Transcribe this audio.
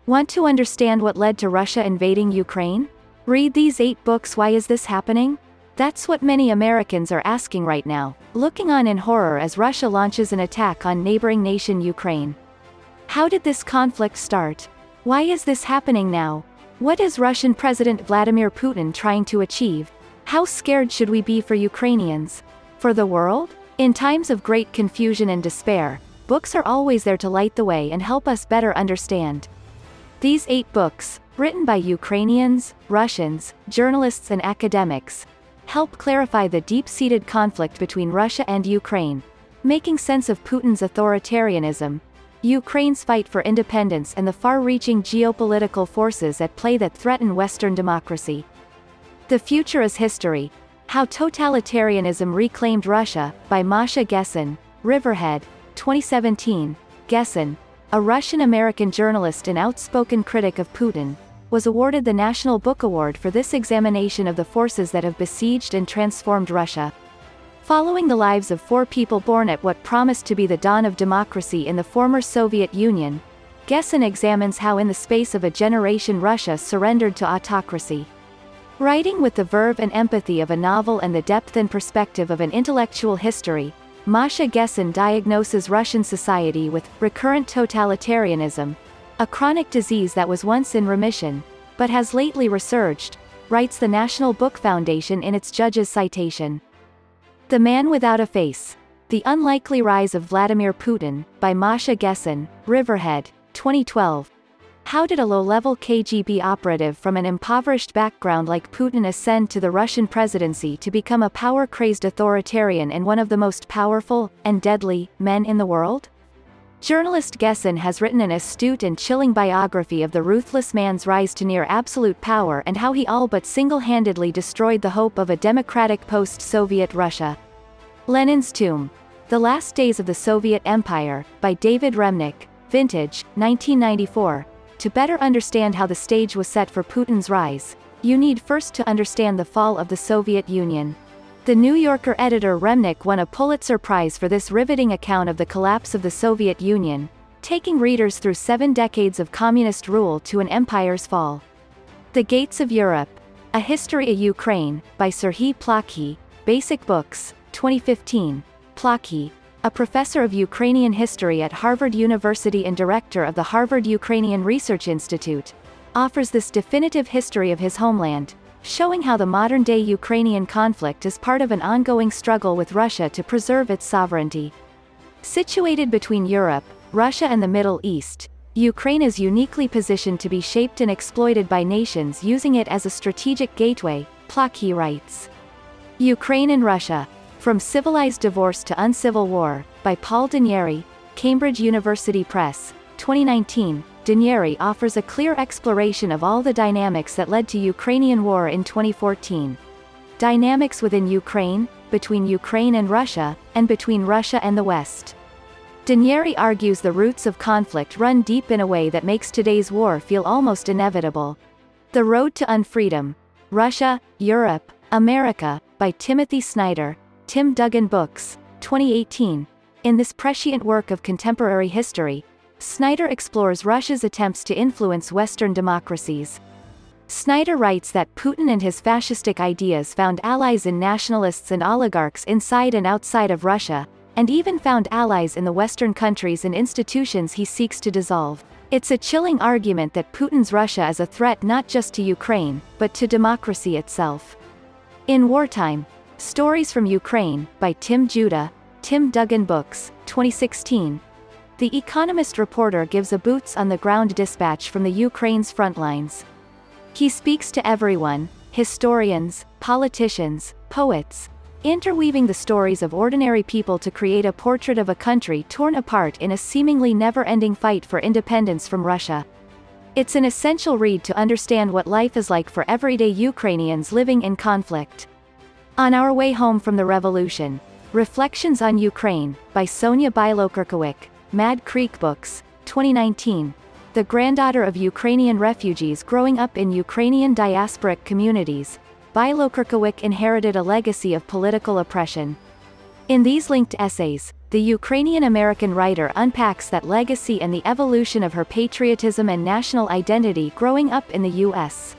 Want to understand what led to Russia invading Ukraine? Read these 8 books. Why is this happening? That's what many Americans are asking right now, looking on in horror as Russia launches an attack on neighboring nation Ukraine. How did this conflict start? Why is this happening now? What is Russian President Vladimir Putin trying to achieve? How scared should we be for Ukrainians? For the world? In times of great confusion and despair, books are always there to light the way and help us better understand. These 8 books, written by Ukrainians, Russians, journalists and academics, help clarify the deep-seated conflict between Russia and Ukraine, making sense of Putin's authoritarianism, Ukraine's fight for independence and the far-reaching geopolitical forces at play that threaten Western democracy. The Future is History: How Totalitarianism Reclaimed Russia, by Masha Gessen, Riverhead, 2017. Gessen, a Russian-American journalist and outspoken critic of Putin, was awarded the National Book Award for this examination of the forces that have besieged and transformed Russia. Following the lives of 4 people born at what promised to be the dawn of democracy in the former Soviet Union, Gessen examines how in the space of a generation Russia surrendered to autocracy. Writing with the verve and empathy of a novel and the depth and perspective of an intellectual history, Masha Gessen diagnoses Russian society with recurrent totalitarianism, a chronic disease that was once in remission, but has lately resurged, writes the National Book Foundation in its judge's citation. The Man Without a Face: The Unlikely Rise of Vladimir Putin, by Masha Gessen, Riverhead, 2012. How did a low-level KGB operative from an impoverished background like Putin ascend to the Russian presidency to become a power-crazed authoritarian and one of the most powerful, and deadly, men in the world? Journalist Gessen has written an astute and chilling biography of the ruthless man's rise to near absolute power and how he all but single-handedly destroyed the hope of a democratic post-Soviet Russia. Lenin's Tomb: The Last Days of the Soviet Empire, by David Remnick, Vintage, 1994. To better understand how the stage was set for Putin's rise, you need first to understand the fall of the Soviet Union. The New Yorker editor Remnick won a Pulitzer Prize for this riveting account of the collapse of the Soviet Union, taking readers through 7 decades of communist rule to an empire's fall. The Gates of Europe: A History of Ukraine, by Serhiy Plokhy, Basic Books, 2015. Plokhy, a professor of Ukrainian history at Harvard University and director of the Harvard Ukrainian Research Institute, offers this definitive history of his homeland, showing how the modern-day Ukrainian conflict is part of an ongoing struggle with Russia to preserve its sovereignty. Situated between Europe, Russia and the Middle East, Ukraine is uniquely positioned to be shaped and exploited by nations using it as a strategic gateway, Plokhy writes. Ukraine and Russia: From Civilized Divorce to Uncivil War, by Paul Danieri, Cambridge University Press, 2019. Danieri offers a clear exploration of all the dynamics that led to Ukrainian war in 2014. Dynamics within Ukraine, between Ukraine and Russia, and between Russia and the West. Danieri argues the roots of conflict run deep in a way that makes today's war feel almost inevitable. The Road to Unfreedom: Russia, Europe, America, by Timothy Snyder, Tim Duggan Books, 2018. In this prescient work of contemporary history, Snyder explores Russia's attempts to influence Western democracies. Snyder writes that Putin and his fascistic ideas found allies in nationalists and oligarchs inside and outside of Russia, and even found allies in the Western countries and institutions he seeks to dissolve. It's a chilling argument that Putin's Russia is a threat not just to Ukraine, but to democracy itself. In Wartime: Stories from Ukraine, by Tim Judah, Tim Duggan Books, 2016. The Economist reporter gives a boots-on-the-ground dispatch from the Ukraine's front lines. He speaks to everyone: historians, politicians, poets, interweaving the stories of ordinary people to create a portrait of a country torn apart in a seemingly never-ending fight for independence from Russia. It's an essential read to understand what life is like for everyday Ukrainians living in conflict. On Our Way Home from the Revolution: Reflections on Ukraine, by Sonia Bilokurkowic, Mad Creek Books, 2019. The granddaughter of Ukrainian refugees growing up in Ukrainian diasporic communities, Bilokurkowic inherited a legacy of political oppression. In these linked essays, The Ukrainian-American writer unpacks that legacy and the evolution of her patriotism and national identity growing up in the U.S.